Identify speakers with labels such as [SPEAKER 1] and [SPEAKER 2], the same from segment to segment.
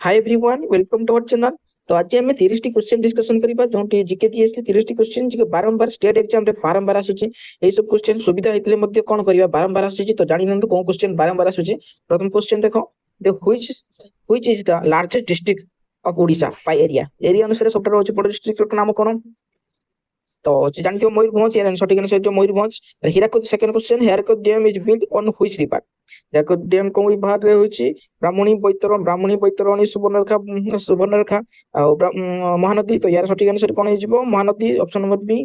[SPEAKER 1] Hi everyone welcome to our channel. तो आज आम 30 टी क्वेश्चन डिस्कशन करबा जो जीके जीएस 30 टी क्वेश्चन जे बारंबार स्टेट एग्जाम रे बारंबार आसुची। एई सब क्वेश्चन सुविधा हेतले मध्ये कोन करबा बारंबार आसुची। तो जानि नंतु कोन क्वेश्चन बारंबार आसुची। प्रथम क्वेश्चन देखो which is the largest district of Odisha by area. Area अनुसार सबटा रहउची बड़ डिस्ट्रिक्ट रो नाम कोन। तो जानथियो मयूरभंज यार सठिक आंसर जो Mayurbhanj. Hirakud second question Hirakud dam is built on which river. Hirakud dam कोन रिवर रे होची ब्राह्मणी बैतरणी सुवर्णरेखा महानदी। तो यार सठिक आंसर कोन हिजबो महानदी ऑप्शन नंबर बी।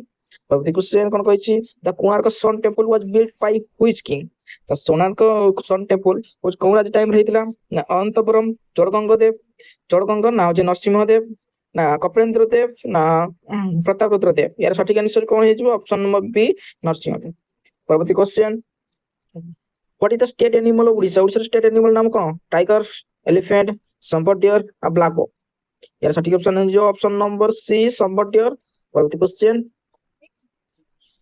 [SPEAKER 1] प्रति क्वेश्चन कोन कहिछि the Konark sun temple was built by which king. तो कोणार्क सन टेंपल वाज कोन राजा टाइम रे हितला ना अनंतपुरम चोड़गंग ना जे नरसिंहदेव ना कपिलेन्द्र देव ना प्रतापरुद्र देव। यार सठिक आंसर कोन हिजबो ऑप्शन नंबर बी नरसिंहदेव। परवर्ती question what is the state animal of Odisha. Odisha state animal नाम कोन टाइगर एलिफेंट संबर डियर आ ब्लैक बक। यार सठिक ऑप्शन है जो ऑप्शन नंबर सी संबर डियर। परवर्ती question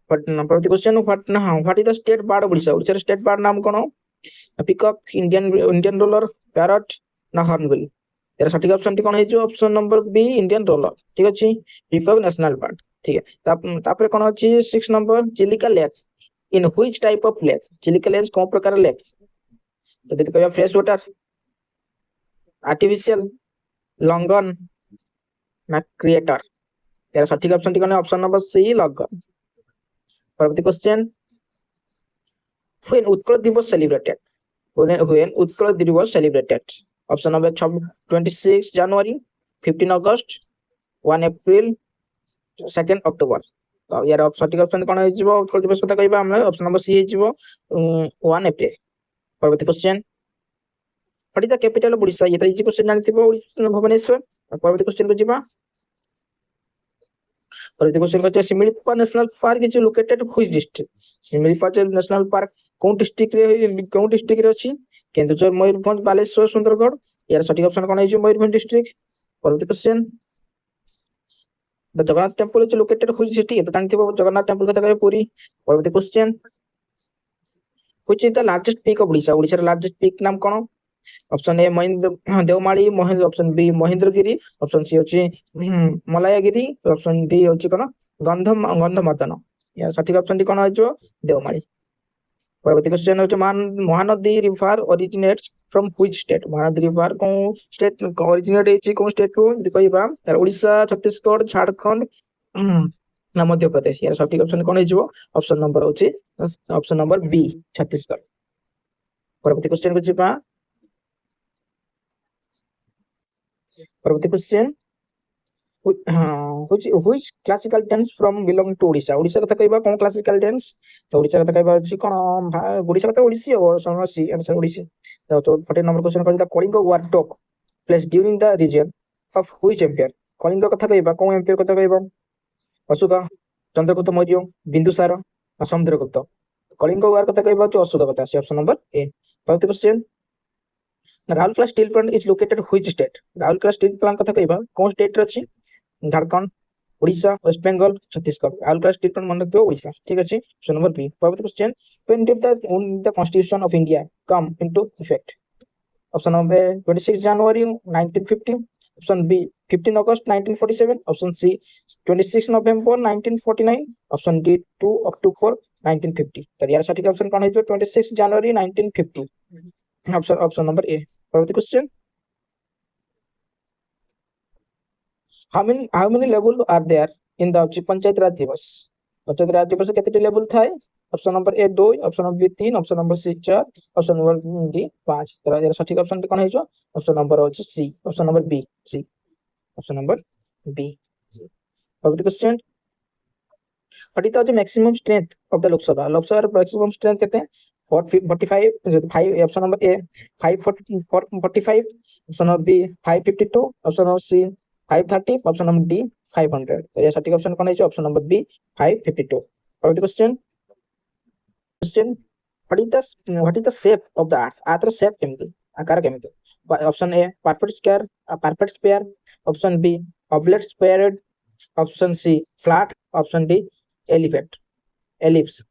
[SPEAKER 1] what is the state bird of Odisha. Odisha state bird नाम कोन peacock Indian dollar parrot ना hornbill. यार सठिक ऑप्शन टी कोन है जो option number B Indian dollar. ठीक अछि पिकॉक नेशनल बर्ड। ठीक है तापर कोन अछि 6 number Chilika lake in which type of lake. Chilika lake कोन प्रकार लेक। तो देखि कहबा फ्रेश वाटर आर्टिफिशियल लंगन ना क्रिएटर। यार सठिक ऑप्शन टी कोन ऑप्शन नंबर सी लंगन। परवर्ती question when Utkal Diwas celebrated. When Utkal Diwas celebrated option number 26 January 15 August 1 April 2 October. तो यार सठिक ऑप्शन कोन हिजबो उत्कल दिवस कथा कहबा हम ऑप्शन नंबर सी हिजबो 1 अप्रैल। परवर्ती question what is the capital of Odisha. ये तो इजी क्वेश्चन जानथिबो भुवनेश्वर। परवर्ती क्वेश्चन को जिबा। परवर्ती क्वेश्चन को Similipal national park is located which district. Similipal national park कोन डिस्ट्रिक्ट रे अछि। केंदुझर मयूरभंज बालेश्वर सुंदरगढ़। यार सठिक ऑप्शन कोन हिजबो मयूरभंज डिस्ट्रिक्ट। परवर्ती question the Jagannath temple is located which city. तो जानथिबो जगन्नाथ टेंपल कथा कहबे पुरी। परवर्ती question which is the largest peak of Odisha. Odisha largest peak नाम कोन। Option A Mahendra Deomali Mahendra option B Mahendragiri option C होची मलायागिरी ऑप्शन डी होची कोन गंधमादन। या सठिक ऑप्शन टी कोन होजो देवमाली। परवर्ती क्वेश्चन होची Mahanadi river originates from which state. Mahanadi river को स्टेट ओरिजिनेट हेची को स्टेट को कहबा तार ओडिशा छत्तीसगढ़ झारखंड ना मध्य प्रदेश। यार सठिक ऑप्शन कोन हिजबो ऑप्शन नंबर होची ऑप्शन नंबर बी छत्तीसगढ़। परवर्ती क्वेश्चन को जिबा। परवर्ती question which classical dance from belong to Odisha. Odisha कथा कहबा कोन क्लासिकल डांस। तो ओडिशा कथा कहबा अछि कोन ओडिशा कथा ओडिसी और समसी आंसर ओडिसी। तो 14 नंबर क्वेश्चन कहता Kalinga war took place during the reign of which empire. Kalinga कथा कहबा कोन एम्पायर कथा कहबा अशोक चंद्रगुप्त मौर्य बिंदुसार समुद्रगुप्त। कलिंग वार कथा कहबा अशोक कथा ऑप्शन नंबर ए। परवर्ती question Rourkela steel plant is located which state. Rourkela steel plant कथा कहबा कोन स्टेट रे अछि। झारखंड ओडिशा वेस्ट बंगाल छत्तीसगढ़। राउरकेला स्टेट प्लांट मन रखियो ओडिशा। ठीक अछि ऑप्शन नंबर बी। परवर्ती question when did the constitution of India come into effect. Option number 26 January 1950 option B 15 August 1947 option C 26 November 1949 option D 2 October 1950। तो यार सठिक ऑप्शन कोन है जो 26 जनवरी 1950 ऑप्शन नंबर ए। परवर्ती question how many level are there in the panchayat Raj Diwas. Panchayat Raj Diwas केते level थाए। Option number A 2 option number B 3 option number C 4 option number D 5। तो यार सठिक ऑप्शन कोन है जो ऑप्शन नंबर होची C option number B 3 option number B. परवर्ती question what is the maximum strength of the Lok Sabha. Lok Sabha maximum strength केते 45 5 option number A 545 option number B 552 option number C 530 option number D 500। तो ये सठिक option कोन है option number B 552। परवर्ती question what is the shape of the earth. Earth रो shape केमिति आकार केमिति। Option A perfect square option B oblate squared option C flat option D ellipse.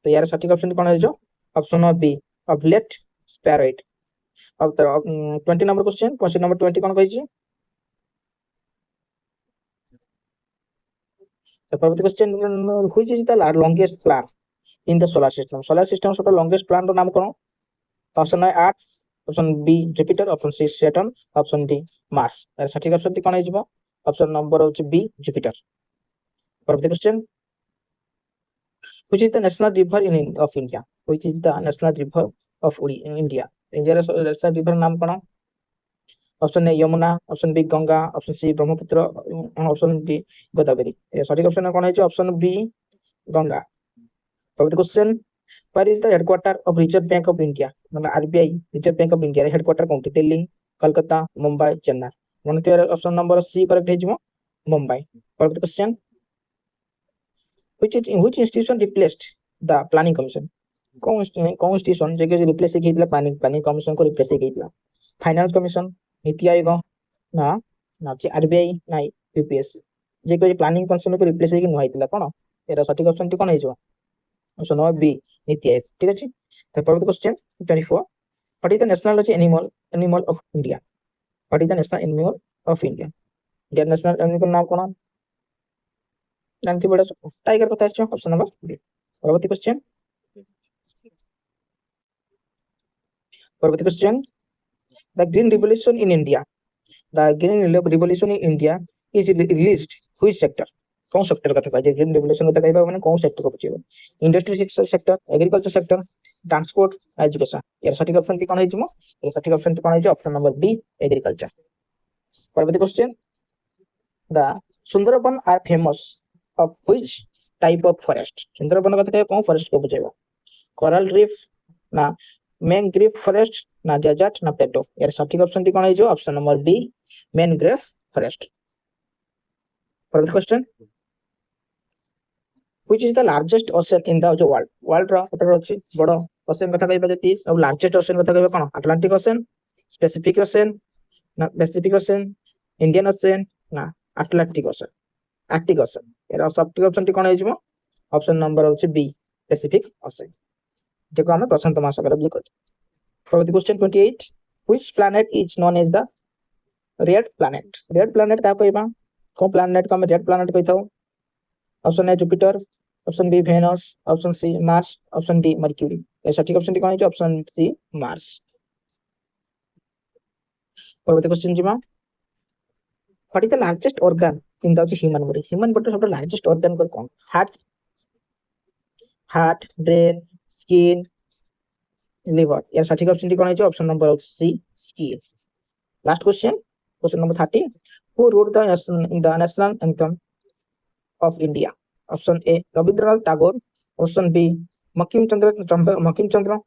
[SPEAKER 1] तो यार सठिक ऑप्शन कोन है जो option number B oblate spheroid. अब 20 नंबर क्वेश्चन नंबर 20 कौन कही The further question which is the longest plan in the solar system? Solar system sort of longest plan ର ନାମ କଣ? Option A Earth, option B Jupiter, option C Saturn, option D Mars. ଏର ସଠିକ option ଟି କଣ ହେଇଯିବ? Option number ହଉଛି B Jupiter. Further question which is the national river of India? Which is the national river of India? Indiaର national river ନାମ କଣ? Option A Yamuna, option B Ganga, option C Brahmaputra, option D Godavari. सठिक option कौन है? Option B Ganga. First question where is the headquarter of Reserve Bank of India? मतलब RBI Reserve Bank of India headquarter कोठी? दिल्ली, कोलकाता, मुंबई, चेन्नई. मन option number C correct है जिवो Mumbai. First question which institution replaced the planning commission? कौन institution जे के replace हेइतला planning commission को replace हेइतला? Finance commission, NITI Aayog ना ना आरबीआई ना यूपीएस जे को प्लानिंग कमीशन को रिप्लेस हेइक नहइतला कोन? एरा सठिक ऑप्शन टी कोन हे जो? Option number B NITI Aayog. ठीक अछि. तो first question 24 what is the national animal of India? What is the national animal of India? Indian national animal नाम कोन? जानती बड़ा टाइगर को था. Option number B. परवर्ती question the green revolution in India. The green revolution in India is released which sector? कौन sector कथा कहै? ग्रीन रिवोल्यूशन कथा कहबा माने कौन सेक्टर को बुझिबो? Industry sector, agriculture sector, transport, education. यार सठिक ऑप्शन टी कोन है जिमो? ये सठिक ऑप्शन टी कोन है? Option number B agriculture. परवर्ती question the Sundarban are famous of which type of forest? Sundarban कथा कहै कौन फॉरेस्ट को बुझेबो? कोरल रीफ ना मैंग्रोव फॉरेस्ट ना डेजर्ट ना प्लेटो. यार सठिक ऑप्शन टी कोन है जो? Option number B mangrove forest. First question which is the largest ocean in the world? World रो ओटर अछि बडो ओशन कथा कहबा जति सब लार्जेस्ट ओशन कथा कहबा कोन? अटलांटिक ओशन, पैसिफिक ओशन ना पैसिफिक ओशन, इंडियन ओशन ना अटलांटिक ओशन, आर्कटिक ओशन. यार सठिक ऑप्शन टी कोन है जिवो? ऑप्शन नंबर होछि बी पैसिफिक ओशन जेको हम प्रशांत महासागर बोली कहै. For the question 28 which planet is known as the red planet? red planet ता कहबा को planet को हम red planet कहथौ? Option A Jupiter, option B Venus, option C Mars, option D Mercury. ए सठिक ऑप्शन टी कोन है? Option C Mars. परवर्ती क्वेश्चन जिमा what is the largest organ in the human body? Human body सब लार्जेस्ट ऑर्गन को कोन? Heart, brain, skin, liver. यार सठिक ऑप्शन टी कोन है? Option number C skin. Last question number 30 who wrote the national anthem of India? Option A Rabindranath Tagore, option B Bankim Chandra,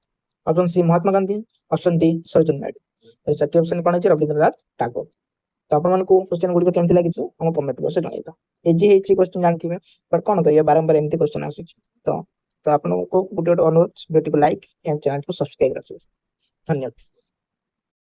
[SPEAKER 1] option C Mahatma Gandhi, option D Sarojini Naidu. A सठी option कोन है? रविंद्रनाथ टागोर. तो अपन मन को question गुडी केमति लागिछ हम comment box में जणाइबा. Easy हेछि question जानथिबे पर कोन कहिया बारंबार एमती क्वेश्चन आसुछ. तो अपन को गुडी अनुरोध वीडियो को लाइक एंड चैनल को सब्सक्राइब रखियो. धन्यवाद.